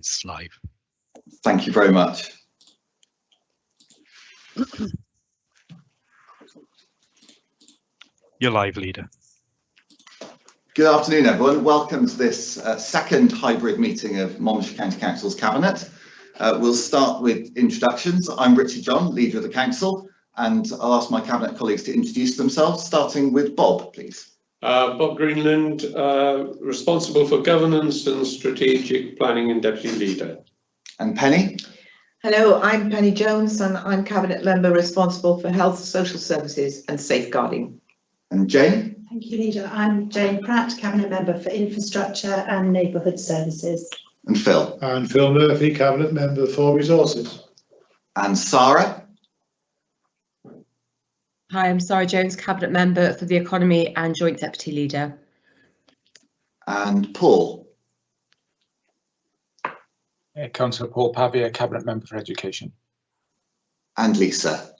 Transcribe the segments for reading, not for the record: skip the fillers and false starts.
It's live. Thank you very much. You're live, leader. Good afternoon, everyone. Welcome to this second hybrid meeting of Monmouthshire County Council's Cabinet. We'll start with introductions. I'm Richard John, leader of the Council, and I'll ask my Cabinet colleagues to introduce themselves, starting with Bob, please. Bob Greenland, responsible for governance and strategic planning and deputy leader. And Penny. Hello, I'm Penny Jones and I'm Cabinet member responsible for health, social services and safeguarding. And Jane. Thank you, leader. I'm Jane Pratt, Cabinet member for infrastructure and neighbourhood services. And Phil. And Phil Murphy, Cabinet member for resources. And Sarah. Hi, I'm Sarah Jones, Cabinet member for the economy and joint deputy leader. And Paul. Councillor Paul Pavia, Cabinet member for education. And Lisa.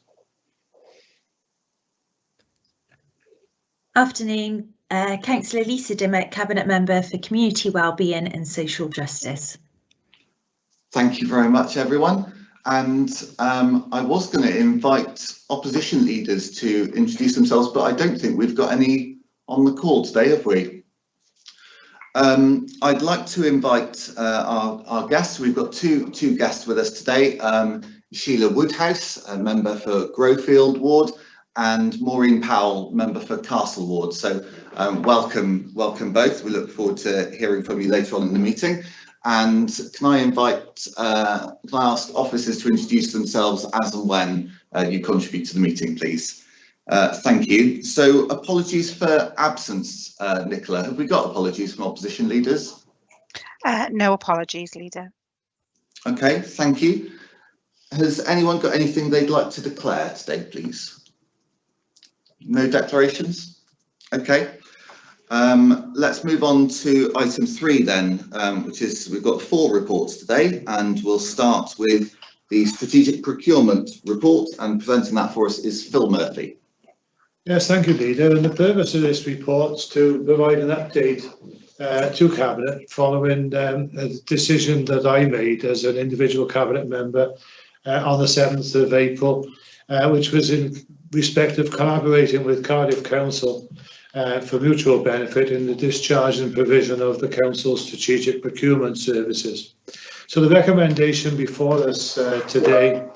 Afternoon, Councillor Lisa Dimmock, Cabinet member for community wellbeing and social justice. Thank you very much, everyone. And I was going to invite opposition leaders to introduce themselves, but I don't think we've got any on the call today, have we? I'd like to invite our guests. We've got two guests with us today. Sheila Woodhouse, a member for Growfield Ward, and Maureen Powell, member for Castle Ward. So welcome both. We look forward to hearing from you later on in the meeting. And can I ask officers to introduce themselves as and when you contribute to the meeting, please? Thank you. So apologies for absence, Nicola. Have we got apologies from opposition leaders? No apologies, leader. Okay, thank you. Has anyone got anything they'd like to declare today, please? No declarations? Okay. Let's move on to item 3 then, which is we've got 4 reports today, and we'll start with the strategic procurement report, and presenting that for us is Phil Murphy. Yes, thank you, leader. And the purpose of this report is to provide an update to Cabinet following a decision that I made as an individual Cabinet member on the 7th of April, which was in respect of collaborating with Cardiff Council for mutual benefit in the discharge and provision of the Council's strategic procurement services. So the recommendation before us today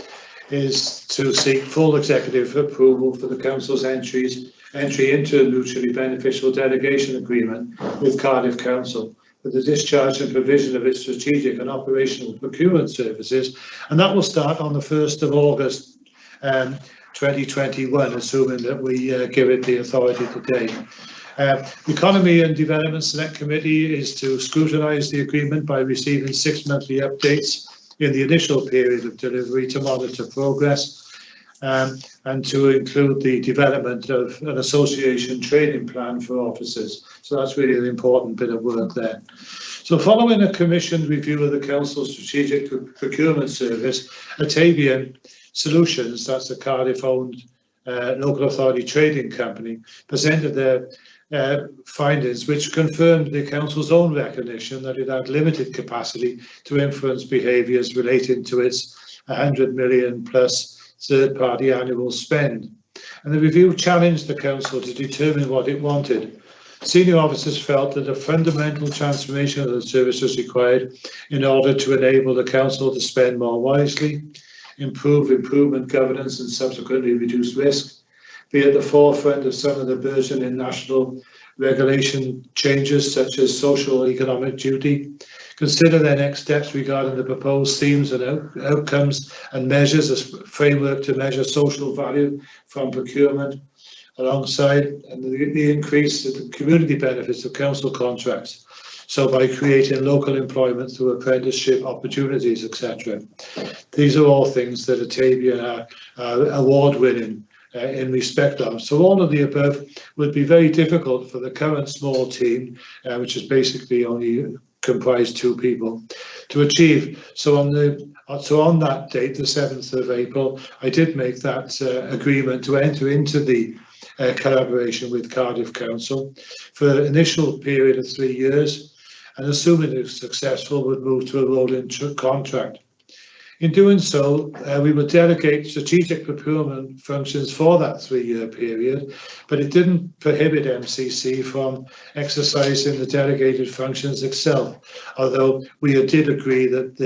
is to seek full executive approval for the Council's entry into a mutually beneficial delegation agreement with Cardiff Council for the discharge and provision of its strategic and operational procurement services, and that will start on the 1st of August 2021, assuming that we give it the authority today. The Economy and Development Select Committee is to scrutinise the agreement by receiving 6 monthly updates in the initial period of delivery to monitor progress, and to include the development of an association training plan for officers. So that's really an important bit of work there. So following a commissioned review of the Council's strategic procurement service, Atavian Solutions, that's a Cardiff-owned local authority trading company, presented their findings, which confirmed the Council's own recognition that it had limited capacity to influence behaviours relating to its 100 million plus third-party annual spend. And the review challenged the Council to determine what it wanted. Senior officers felt that a fundamental transformation of the service was required in order to enable the Council to spend more wisely, improvement governance and subsequently reduce risk, be at the forefront of some of the burgeoning national regulation changes such as social economic duty, consider their next steps regarding the proposed themes and outcomes and measures as framework to measure social value from procurement, alongside the increase of the community benefits of council contracts, so by creating local employment through apprenticeship opportunities, etc. These are all things that Atavian are award-winning in respect of. So all of the above would be very difficult for the current small team, which is basically only comprised 2 people, to achieve. So on that date, the 7th of April, I did make that agreement to enter into the collaboration with Cardiff Council for an initial period of 3 years, and assuming it's successful, would move to a rolling contract. In doing so, we would delegate strategic procurement functions for that 3-year period, but it didn't prohibit MCC from exercising the delegated functions itself, although we did agree that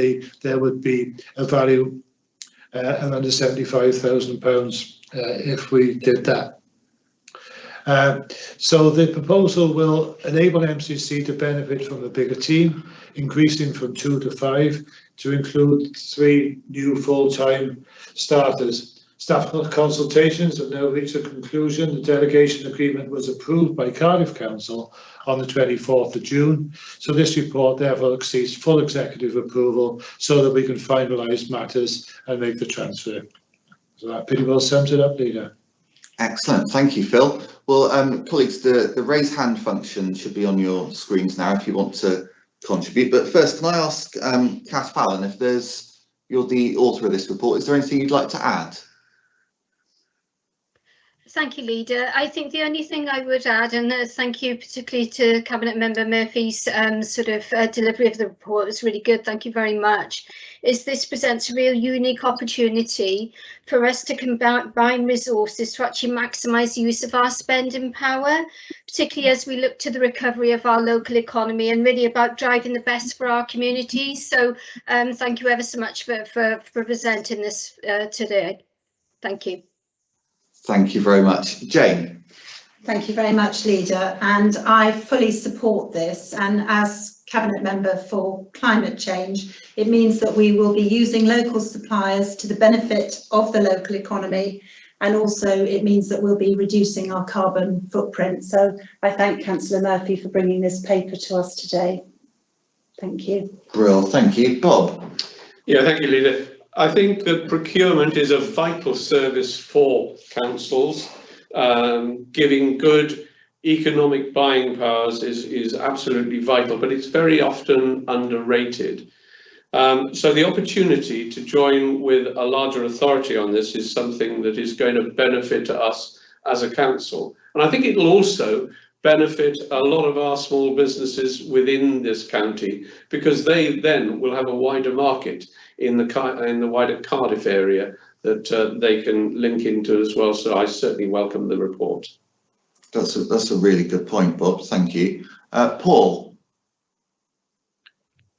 there would be a value around £75,000 if we did that. So the proposal will enable MCC to benefit from a bigger team, increasing from 2 to 5 to include 3 new full-time starters. Staff consultations have now reached a conclusion. The delegation agreement was approved by Cardiff Council on the 24th of June. So this report therefore seeks full executive approval so that we can finalise matters and make the transfer. So that pretty well sums it up, Leader. Excellent, thank you, Phil. Well, colleagues, the raise hand function should be on your screens now if you want to contribute. But first, can I ask Kath Fallon, if you're the author of this report, is there anything you'd like to add? Thank you, Leader. I think the only thing I would add, and thank you particularly to Cabinet Member Murphy's delivery of the report, it was really good, thank you very much, is this presents a real unique opportunity for us to combine resources to actually maximise the use of our spending power, particularly as we look to the recovery of our local economy and really about driving the best for our communities. So thank you ever so much for presenting this today. Thank you. Thank you very much. Jane. Thank you very much, Leader, and I fully support this, and as Cabinet Member for Climate Change, it means that we will be using local suppliers to the benefit of the local economy, and also it means that we'll be reducing our carbon footprint. So I thank Councillor Murphy for bringing this paper to us today. Thank you. Brill, thank you. Bob. Yeah, thank you, Leader. I think that procurement is a vital service for councils. Giving good economic buying powers is absolutely vital, but it's very often underrated. So the opportunity to join with a larger authority on this is something that is going to benefit us as a council. And I think it'll also benefit a lot of our small businesses within this county, because they then will have a wider market in the wider Cardiff area that they can link into as well. So I certainly welcome the report. That's a really good point, Bob. Thank you. Paul.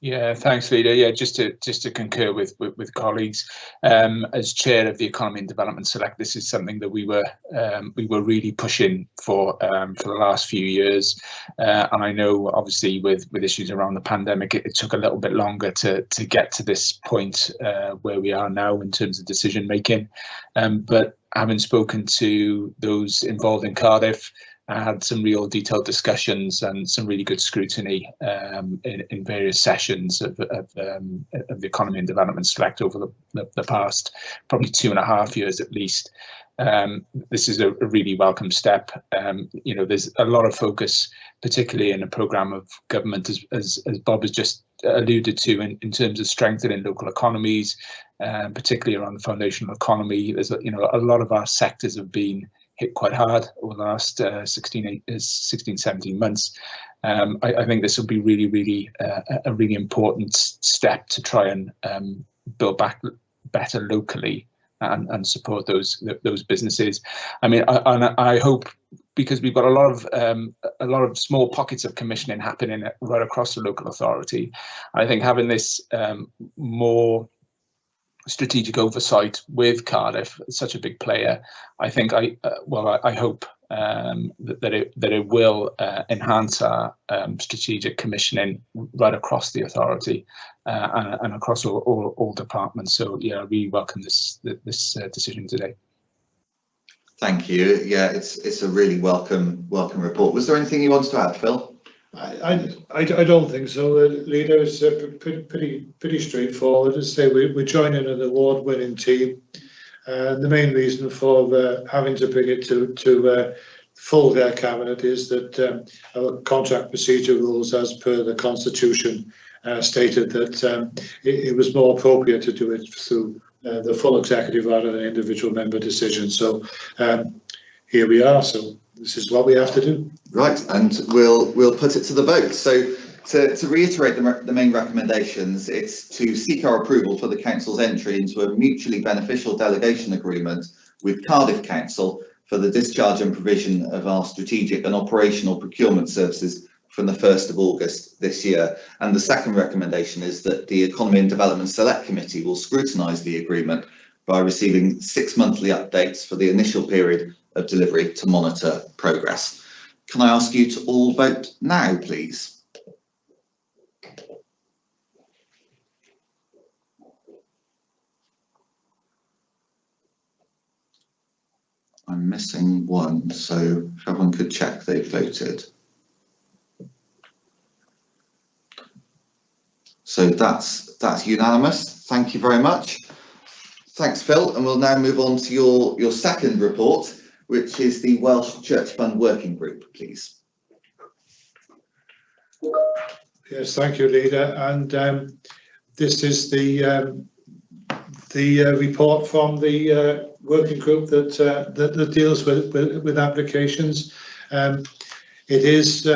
Yeah, thanks, Leader. Yeah, just to concur with colleagues, as chair of the Economy and Development Select, this is something that we were really pushing for the last few years, and I know obviously with issues around the pandemic, it took a little bit longer to get to this point where we are now in terms of decision making. But having spoken to those involved in Cardiff, I had some real detailed discussions and some really good scrutiny in various sessions of the Economy and Development Select over the past probably 2.5 years at least. This is a really welcome step. You know, there's a lot of focus, particularly in a programme of government, as Bob has just alluded to, in terms of strengthening local economies, particularly around the foundational economy. There's a lot of our sectors have been hit quite hard over the last 16, 17 months. I think this will be really a really important step to try and build back better locally and support those businesses. I mean, I hope, because we've got a lot of small pockets of commissioning happening right across the local authority. I think having this more strategic oversight with Cardiff, such a big player, I think I hope that it will enhance our strategic commissioning right across the authority and across all departments. So yeah, I really welcome this decision today. Thank you. Yeah, it's a really welcome report. Was there anything you wanted to add, Phil? I don't think so, Leader. It's pretty straightforward. As I say, we're joining an award-winning team. The main reason for having to bring it to full cabinet is that our contract procedure rules, as per the Constitution, stated that it was more appropriate to do it through the full executive rather than individual member decision. So here we are. So this is what we have to do. Right, and we'll put it to the vote. So To reiterate the main recommendations, it's to seek our approval for the council's entry into a mutually beneficial delegation agreement with Cardiff Council for the discharge and provision of our strategic and operational procurement services from the 1st of August this year. And the second recommendation is that the Economy and Development Select Committee will scrutinise the agreement by receiving 6 monthly updates for the initial period of delivery to monitor progress. Can I ask you to all vote now, please? I'm missing one, so if everyone could check they've voted. So that's unanimous. Thank you very much. Thanks, Phil. And we'll now move on to your second report, which is the Welsh Church Fund Working Group, please. Yes, thank you, Leader. And this is the report from the working group that deals with applications. It is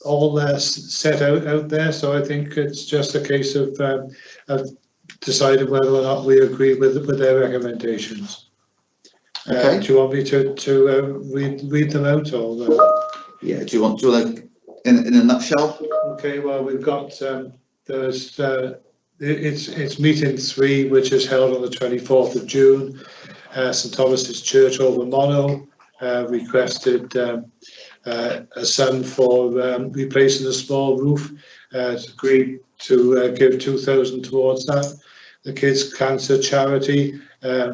all set out there, so I think it's just a case of deciding whether or not we agree with their recommendations. Okay. Do you want me to read them out, or? Yeah. Do you want in a nutshell? Okay. Well, we've got there's. It's meeting 3, which is held on the 24th of June. St Thomas's Church over Mono requested a sum for replacing a small roof. Agreed to give 2,000 towards that. The Kids Cancer Charity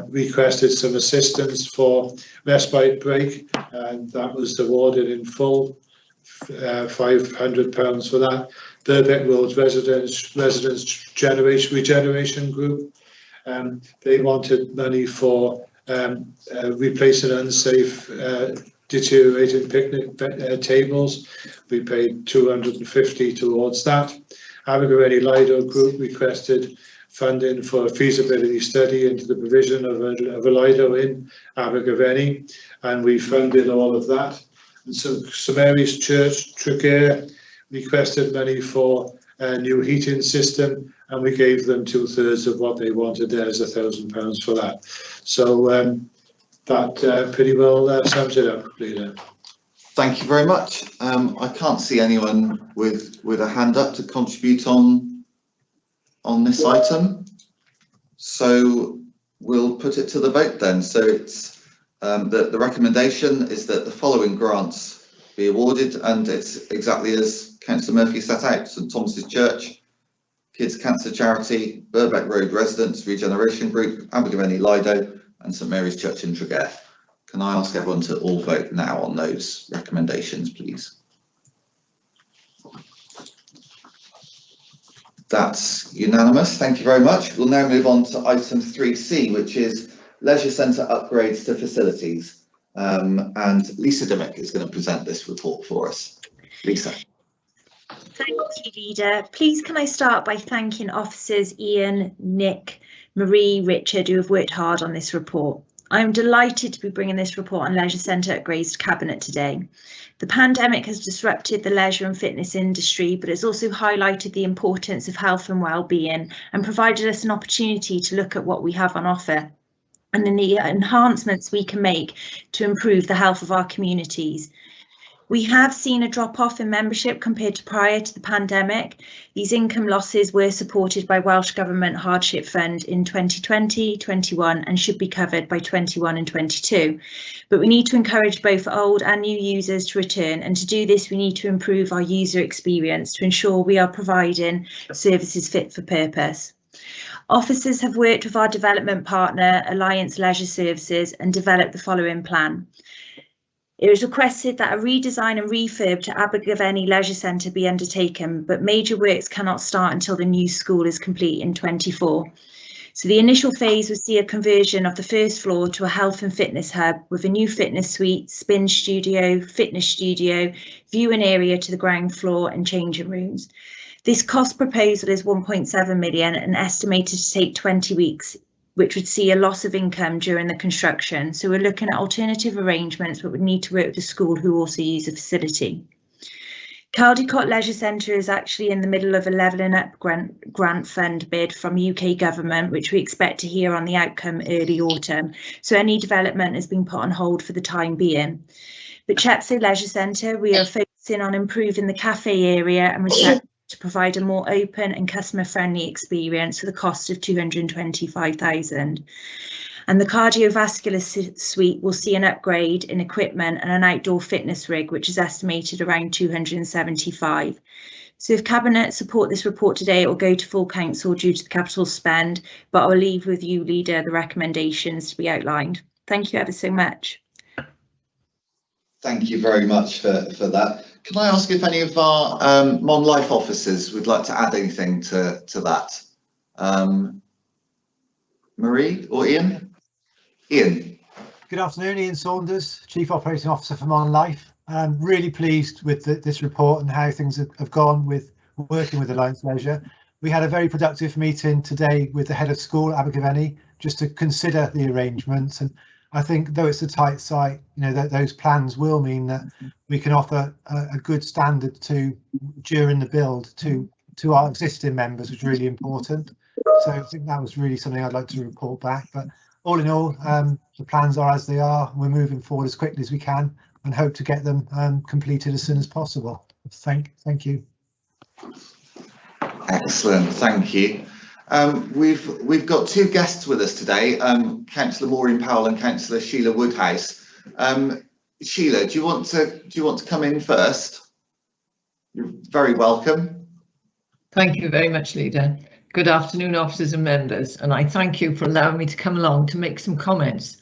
requested some assistance for respite break, and that was awarded in full, £500 for that. Birkbeck Road Residents Regeneration Group, they wanted money for replacing unsafe deteriorating picnic tables. We paid 250 towards that. Abergavenny Lido Group requested funding for a feasibility study into the provision of a Lido in Abergavenny, and we funded all of that. And so St Mary's Church Tregear requested money for a new heating system, and we gave them 2/3 of what they wanted. There's £1,000 for that. So that pretty well sums it up, Leader. Thank you very much. I can't see anyone with a hand up to contribute on this item, so we'll put it to the vote then. So it's the recommendation is that the following grants be awarded, and it's exactly as Councillor Murphy set out: St Thomas's Church, Kids Cancer Charity, Birkbeck Road Residents Regeneration Group, Abergavenny Lido, and St Mary's Church in Tregear. Can I ask everyone to all vote now on those recommendations, please? That's unanimous. Thank you very much. We'll now move on to item 3C, which is leisure centre upgrades to facilities. And Lisa Dimmock is going to present this report for us. Lisa. Thank you, Leader. Please can I start by thanking officers Ian, Nick, Marie, Richard, who have worked hard on this report. I'm delighted to be bringing this report on leisure centre upgrades to Cabinet today. The pandemic has disrupted the leisure and fitness industry, but it's also highlighted the importance of health and well-being and provided us an opportunity to look at what we have on offer and the enhancements we can make to improve the health of our communities. We have seen a drop-off in membership compared to prior to the pandemic. These income losses were supported by Welsh Government Hardship Fund in 2020, 21 and should be covered by 21 and 22. But we need to encourage both old and new users to return, and to do this we need to improve our user experience to ensure we are providing services fit for purpose. Officers have worked with our development partner, Alliance Leisure Services, and developed the following plan. It was requested that a redesign and refurb to Abergavenny Leisure Centre be undertaken, but major works cannot start until the new school is complete in 24. So the initial phase would see a conversion of the first floor to a health and fitness hub with a new fitness suite, spin studio, fitness studio, viewing area to the ground floor and changing rooms. This cost proposal is 1.7 million and estimated to take 20 weeks, which would see a loss of income during the construction. So we're looking at alternative arrangements, but would need to work with the school who also use the facility. Caldicot Leisure Centre is actually in the middle of a Levelling Up grant fund bid from UK government, which we expect to hear on the outcome early autumn. So any development has been put on hold for the time being. But Chepstow Leisure Centre, we are focusing on improving the cafe area and reception to provide a more open and customer-friendly experience for the cost of £225,000. And the cardiovascular suite will see an upgrade in equipment and an outdoor fitness rig, which is estimated around 275. So if Cabinet support this report today, it will go to full council due to the capital spend, but I'll leave with you, Leader, the recommendations to be outlined. Thank you ever so much. Thank you very much for that. Can I ask if any of our Mon Life officers would like to add anything to that? Marie or Ian? Ian. Good afternoon, Ian Saunders, Chief Operating Officer for Mon Life. I'm really pleased with this report and how things have gone with working with Alliance Leisure. We had a very productive meeting today with the head of school, Abergavenny, just to consider the arrangements. And I think though it's a tight site, you know, those plans will mean that we can offer a good standard during the build to our existing members, which is really important. So I think that was really something I'd like to report back. But all in all, the plans are as they are. We're moving forward as quickly as we can and hope to get them completed as soon as possible. Thank you. Excellent, thank you. We've got two guests with us today, Councillor Maureen Powell and Councillor Sheila Woodhouse. Sheila, do you want to come in first? You're very welcome. Thank you very much, Leader. Good afternoon, officers and members, and I thank you for allowing me to come along to make some comments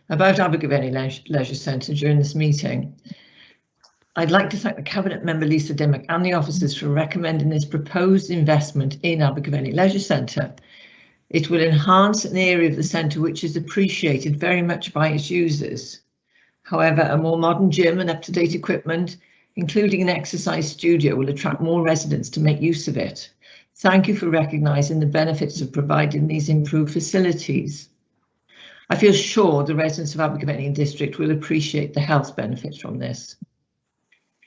about Abergavenny Leisure Centre during this meeting. I'd like to thank the Cabinet Member Lisa Dimmock and the officers for recommending this proposed investment in Abergavenny Leisure Centre. It will enhance an area of the centre which is appreciated very much by its users. However, a more modern gym and up-to-date equipment, including an exercise studio, will attract more residents to make use of it. Thank you for recognising the benefits of providing these improved facilities. I feel sure the residents of Abergavenny District will appreciate the health benefits from this.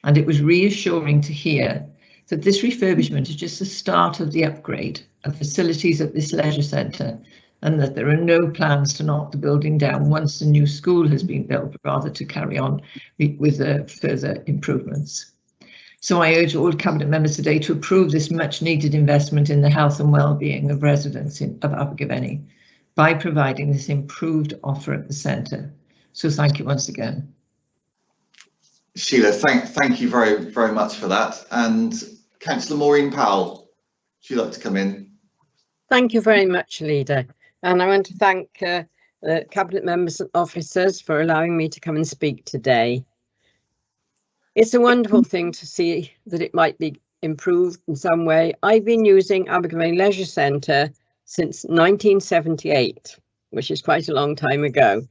And it was reassuring to hear that this refurbishment is just the start of the upgrade of facilities at this leisure centre, and that there are no plans to knock the building down once the new school has been built, but rather to carry on with further improvements. So I urge all Cabinet members today to approve this much needed investment in the health and well-being of residents of Abergavenny by providing this improved offer at the centre. So thank you once again. Sheila, thank you very much for that. And Councillor Maureen Powell, would you like to come in? Thank you very much, Leader. And I want to thank the Cabinet members and officers for allowing me to come and speak today. It's a wonderful thing to see that it might be improved in some way. I've been using Abergavenny Leisure Centre since 1978, which is quite a long time ago.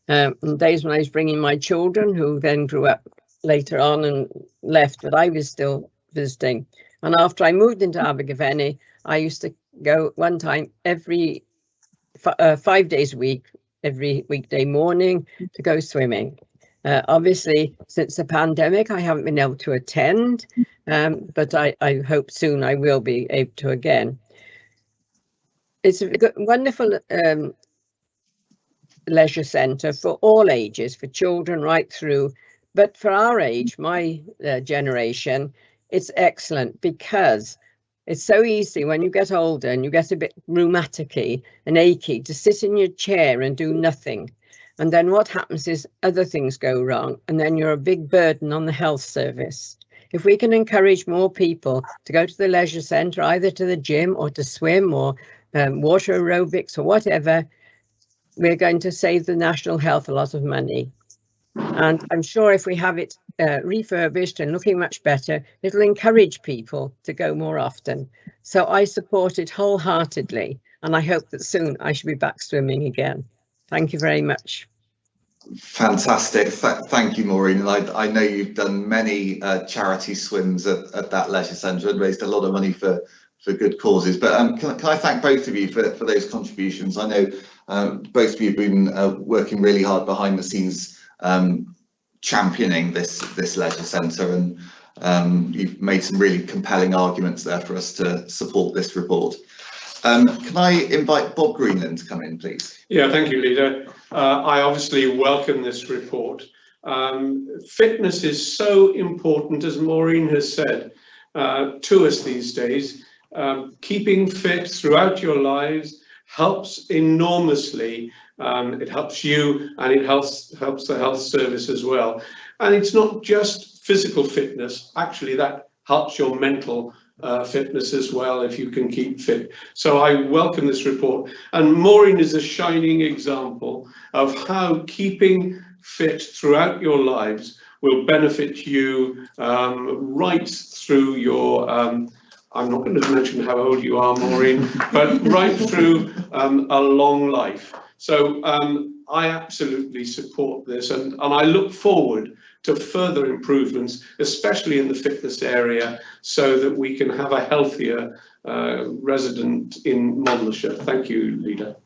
In the days when I was bringing my children, who then grew up later on and left, but I was still visiting. And after I moved into Abergavenny, I used to go one time every 5 days a week, every weekday morning to go swimming. Obviously, since the pandemic, I haven't been able to attend, but I hope soon I will be able to again. It's a wonderful leisure centre for all ages, for children right through. But for our age, my generation, it's excellent because it's so easy when you get older and you get a bit rheumatic-y and achy to sit in your chair and do nothing. And then what happens is other things go wrong, and then you're a big burden on the health service. If we can encourage more people to go to the leisure centre, either to the gym or to swim or water aerobics or whatever, we're going to save the National Health a lot of money. And I'm sure if we have it refurbished and looking much better, it'll encourage people to go more often. So I support it wholeheartedly, and I hope that soon I shall be back swimming again. Thank you very much. Fantastic. Thank you, Maureen. And I know you've done many charity swims at that leisure centre and raised a lot of money for good causes. But can I thank both of you for those contributions? I know both of you have been working really hard behind the scenes championing this leisure centre, and You've made some really compelling arguments there for us to support this report. Can I invite Bob Greenland to come in, please? Yeah, thank you, Leader. I obviously welcome this report. Fitness is so important, as Maureen has said, to us these days. Keeping fit throughout your lives helps enormously. It helps you, and it helps the health service as well. And it's not just physical fitness, actually that helps your mental fitness as well if you can keep fit. So I welcome this report, and Maureen is a shining example of how keeping fit throughout your lives will benefit you right through your I'm not going to mention how old you are, Maureen, but right through a long life. So I absolutely support this, and I look forward to further improvements, especially in the fitness area, so that we can have a healthier resident in Monmouthshire. Thank you, Leader.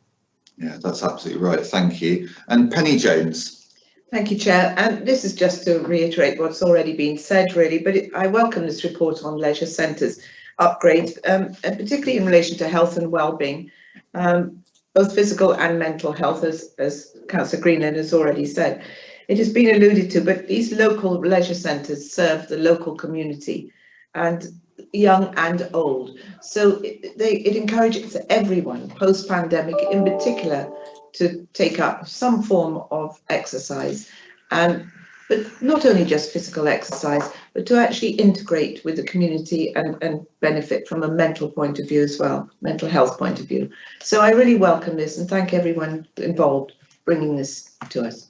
Yeah, that's absolutely right. Thank you. And Penny Jones. Thank you, Chair. And this is just to reiterate what's already been said, really, but I welcome this report on leisure centres upgrades, and particularly in relation to health and well-being, both physical and mental health, as Councillor Greenland has already said. It has been alluded to, but these local leisure centres serve the local community, and young and old. So it encourages everyone, post-pandemic in particular, to take up some form of exercise, but not only just physical exercise, but to actually integrate with the community and benefit from a mental point of view as well, mental health point of view. So I really welcome this and thank everyone involved bringing this to us.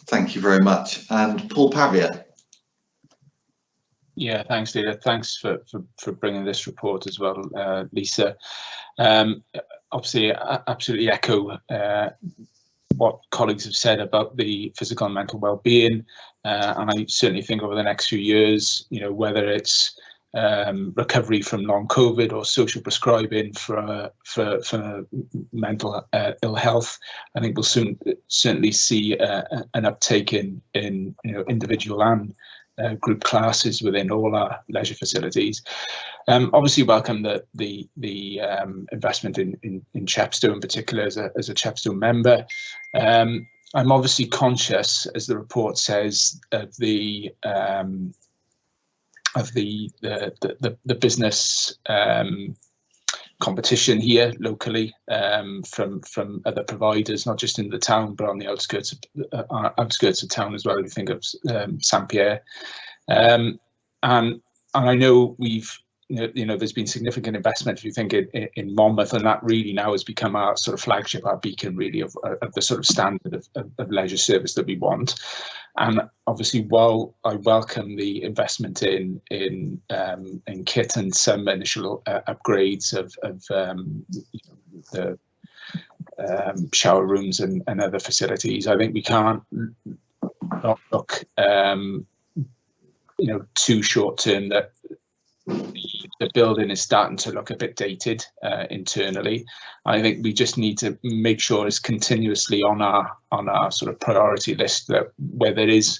Thank you very much. And Paul Pavia. Yeah, thanks, Leader. Thanks for bringing this report as well, Lisa. Obviously, I absolutely echo what colleagues have said about the physical and mental well-being, and I certainly think over the next few years, you know, whether it's recovery from long COVID or social prescribing for mental ill health, I think we'll certainly see an uptake in you know, individual and group classes within all our leisure facilities. Obviously welcome the investment in Chepstow in particular as a Chepstow member. I'm obviously conscious, as the report says, of the business competition here locally from other providers, not just in the town but on the outskirts of town as well. We think of St Pierre, and I know we've you know there's been significant investment, if you think in Monmouth, and that really now has become our sort of flagship, our beacon really of the sort of standard of leisure service that we want. And obviously, while I welcome the investment in kit and some initial upgrades of the shower rooms and other facilities, I think we can't not look you know too short term that the building is starting to look a bit dated internally. I think we just need to make sure it's continuously on our sort of priority list, that where there is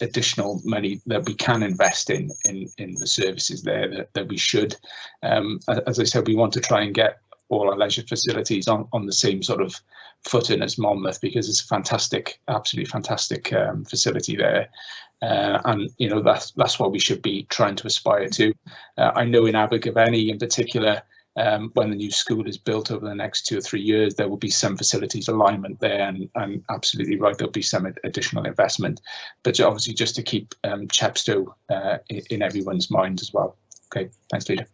additional money that we can invest in the services there, that we should. As I said, we want to try and get all our leisure facilities on the same sort of footing as Monmouth, because it's a fantastic, absolutely fantastic facility there. And you know that's what we should be trying to aspire to. I know in Abergavenny in particular, when the new school is built over the next 2 or 3 years, there will be some facilities alignment there, and absolutely right, there'll be some additional investment, but obviously just to keep Chepstow in everyone's mind as well. Okay, thanks, Leader.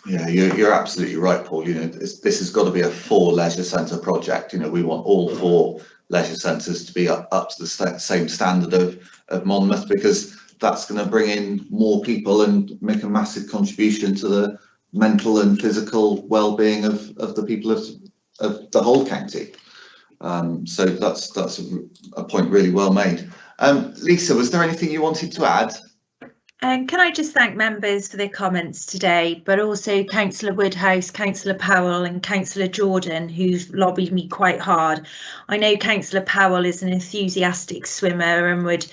Yeah, you're absolutely right, Paul. You know, this has got to be a 4 leisure centre project. You know, we want all 4 leisure centres to be up to the same standard of Monmouth, because that's going to bring in more people and make a massive contribution to the mental and physical well-being of the people of the whole county. So that's a point really well made. Lisa, was there anything you wanted to add? Can I just thank members for their comments today, but also Councillor Woodhouse, Councillor Powell and Councillor Jordan, who've lobbied me quite hard. I know Councillor Powell is an enthusiastic swimmer and would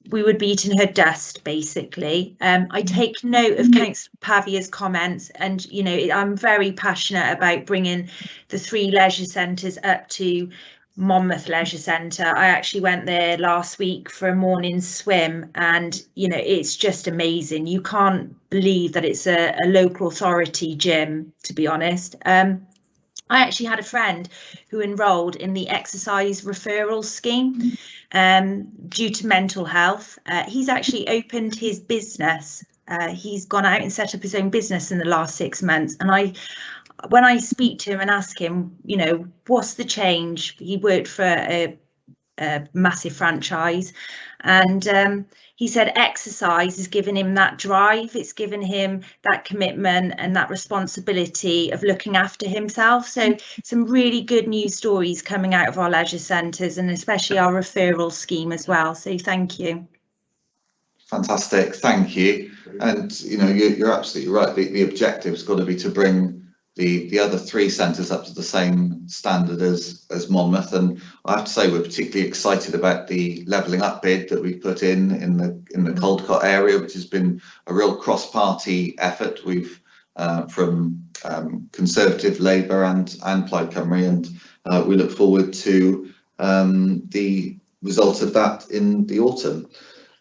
we would be eating her dust, basically. I take note of Councillor Pavia's comments, and you know, I'm very passionate about bringing the 3 leisure centres up to Monmouth Leisure Centre. I actually went there last week for a morning swim, and you know, it's just amazing. You can't believe that it's a local authority gym, to be honest. I actually had a friend who enrolled in the exercise referral scheme due to mental health. He's actually opened his business. He's gone out and set up his own business in the last 6 months. And when I speak to him and ask him, you know, what's the change? He worked for a massive franchise, and he said exercise has given him that drive. It's given him that commitment and that responsibility of looking after himself. So some really good news stories coming out of our leisure centres, and especially our referral scheme as well. So thank you. Fantastic, thank you. And you know, you're absolutely right. The objective has got to be to bring the other 3 centres up to the same standard as Monmouth, and I have to say we're particularly excited about the levelling up bid that we put in the Caldecott area, which has been a real cross-party effort. We've from Conservative, Labour and Plaid Cymru, and we look forward to the result of that in the autumn.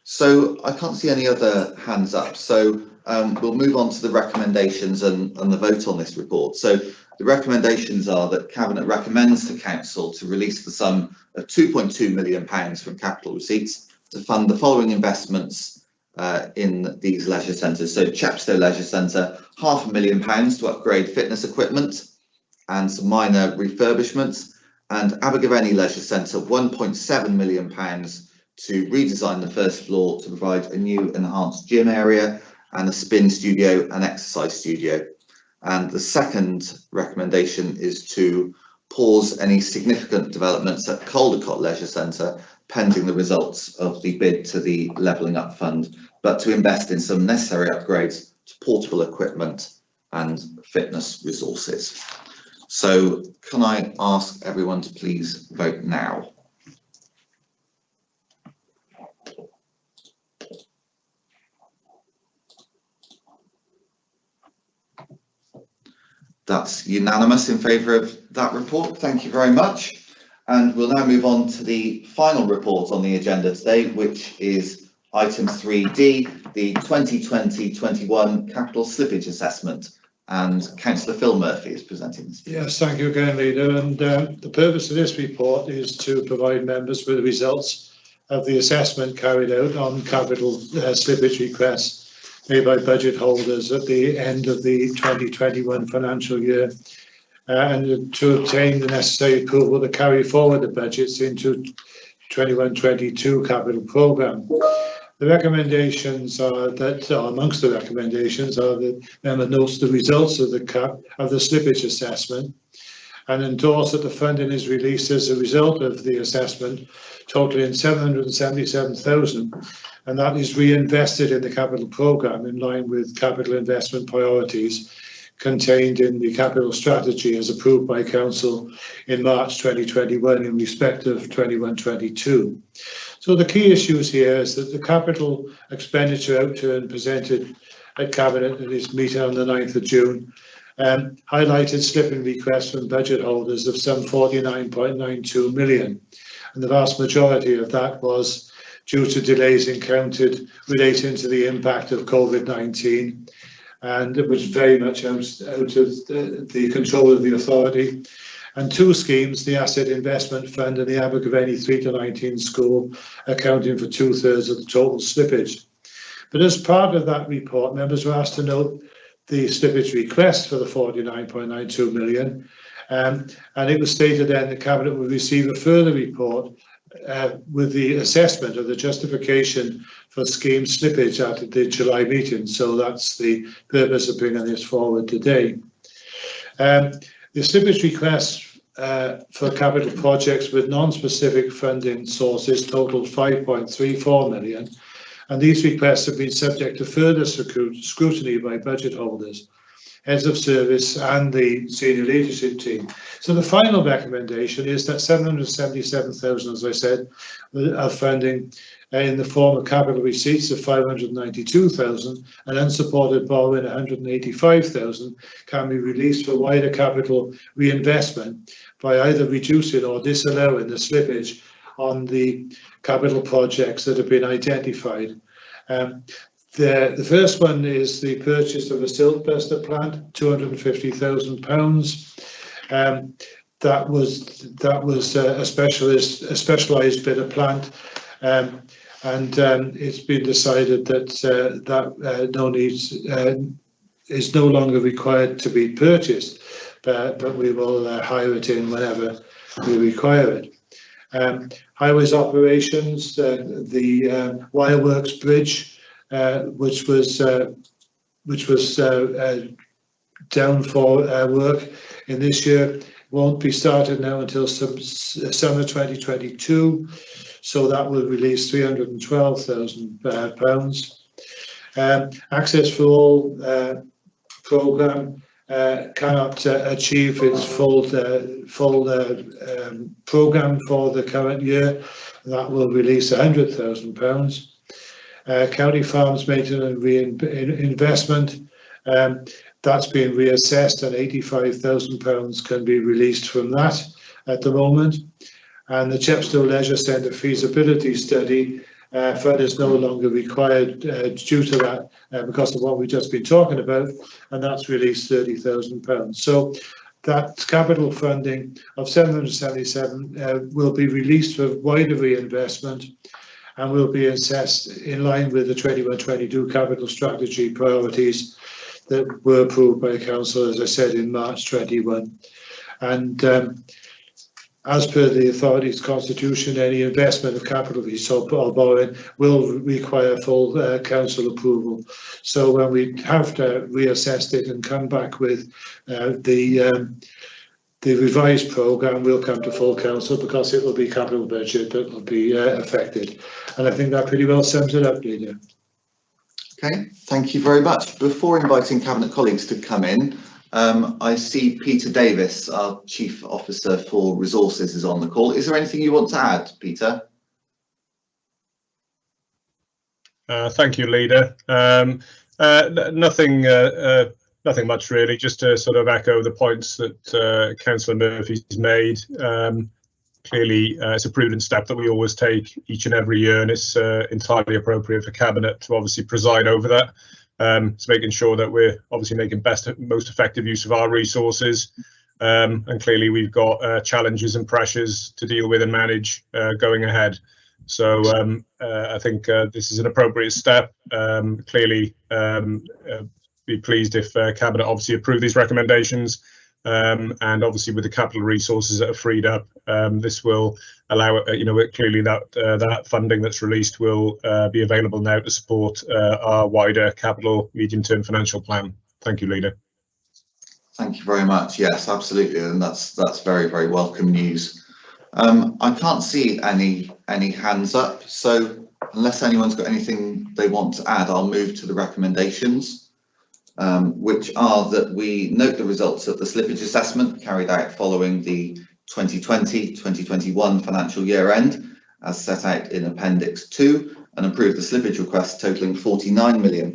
So I can't see any other hands up, so we'll move on to the recommendations and the vote on this report. So the recommendations are that Cabinet recommends to Council to release the sum of £2.2 million from capital receipts to fund the following investments in these leisure centres. So Chepstow Leisure Centre, £500,000 to upgrade fitness equipment and some minor refurbishments, and Abergavenny Leisure Centre, £1.7 million to redesign the first floor to provide a new enhanced gym area and a spin studio and exercise studio. And the second recommendation is to pause any significant developments at Caldecott Leisure Centre pending the results of the bid to the Levelling Up Fund, but to invest in some necessary upgrades to portable equipment and fitness resources. So can I ask everyone to please vote now? That's unanimous in favour of that report. Thank you very much. And we'll now move on to the final report on the agenda today, which is item 3D, the 2020-21 capital slippage assessment. And Councillor Phil Murphy is presenting this. Yes, thank you again, Leader. And the purpose of this report is to provide members with the results of the assessment carried out on capital slippage requests made by budget holders at the end of the 2021 financial year, and to obtain the necessary approval to carry forward the budgets into 21-22 capital programme. The recommendations are that, amongst the recommendations, are that member notes the results of the slippage assessment and endorse that the funding is released as a result of the assessment, totaling 777,000, and that is reinvested in the capital programme in line with capital investment priorities contained in the capital strategy as approved by Council in March 2021 in respect of 21-22. So the key issues here is that the capital expenditure outturn presented at Cabinet at its meeting on the 9th of June highlighted slipping requests from budget holders of some 49.92 million, and the vast majority of that was due to delays encountered relating to the impact of COVID-19, and it was very much out of the control of the authority. And 2 schemes, the Asset Investment Fund and the Abergavenny 3-19 school, accounting for 2/3 of the total slippage. But as part of that report, members were asked to note the slippage request for the 49.92 million, and it was stated then the Cabinet would receive a further report with the assessment of the justification for scheme slippage at the July meeting. So that's the purpose of bringing this forward today. The slippage requests for capital projects with non-specific funding sources totaled 5.34 million, and these requests have been subject to further scrutiny by budget holders. heads of service and the senior leadership team. So the final recommendation is that 777,000, as I said, of funding in the form of capital receipts of 592,000 and unsupported borrowing 185,000 can be released for wider capital reinvestment by either reducing or disallowing the slippage on the capital projects that have been identified. The first one is the purchase of a siltbuster plant, £250,000. That was a specialised bit of plant, and it's been decided that is no longer required to be purchased, but we will hire it in whenever we require it. Highways operations, the Wireworks Bridge, which was down for work in this year, won't be started now until summer 2022, so that will release £312,000. Access for All programme cannot achieve its full programme for the current year. That will release £100,000. County Farms Maintenance and Reinvestment, that's being reassessed, and £85,000 can be released from that at the moment. And the Chepstow Leisure Centre feasibility study fund is no longer required due to that because of what we've just been talking about, and that's released £30,000. So that capital funding of 777 will be released for wider reinvestment and will be assessed in line with the 21-22 capital strategy priorities that were approved by Council, as I said, in March 21. And as per the authority's constitution, any investment of capital or borrowing will require full council approval. So when we have reassessed it and come back with the revised programme, will come to full council because it will be capital budget that will be affected. And I think that pretty well sums it up, Leader. Okay, thank you very much. Before inviting Cabinet colleagues to come in, I see Peter Davis, our Chief Officer for Resources, is on the call. Is there anything you want to add, Peter? Thank you, Leader. Nothing much really, just to sort of echo the points that Councillor Murphy's made. Clearly, it's a prudent step that we always take each and every year, and it's entirely appropriate for Cabinet to obviously preside over that. It's making sure that we're obviously making most effective use of our resources, and clearly we've got challenges and pressures to deal with and manage going ahead. So I think this is an appropriate step. Clearly, be pleased if Cabinet obviously approve these recommendations, and obviously with the capital resources that are freed up, this will allow clearly that funding that's released will be available now to support our wider capital medium-term financial plan. Thank you, Leader. Thank you very much. Yes, absolutely, and that's very, very welcome news. I can't see any hands up, so unless anyone's got anything they want to add, I'll move to the recommendations. Which are that we note the results of the slippage assessment carried out following the 2020-2021 financial year end, as set out in Appendix 2, and approve the slippage request totalling £49 million,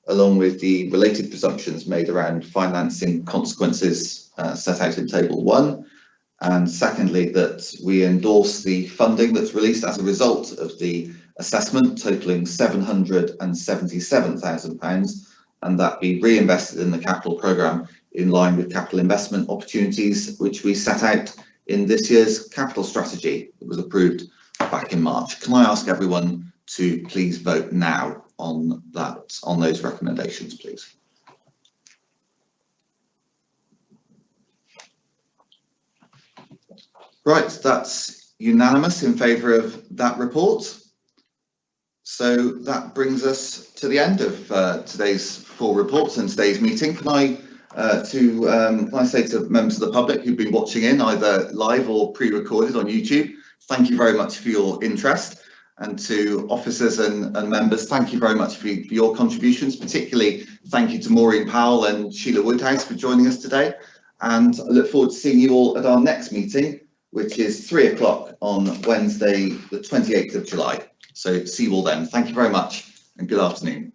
along with the related presumptions made around financing consequences set out in Table 1. And secondly, that we endorse the funding that's released as a result of the assessment, totalling £777,000, and that be reinvested in the capital programme in line with capital investment opportunities which we set out in this year's capital strategy that was approved back in March. Can I ask everyone to please vote now on those recommendations, please? Right, that's unanimous in favour of that report. So that brings us to the end of today's full reports and today's meeting. Can I say to members of the public who've been watching in either live or pre-recorded on YouTube, thank you very much for your interest. And to officers and members, thank you very much for your contributions. Particularly thank you to Maureen Powell and Sheila Woodhouse for joining us today. And I look forward to seeing you all at our next meeting, which is 3 o'clock on Wednesday, the 28th of July. So see you all then. Thank you very much and good afternoon.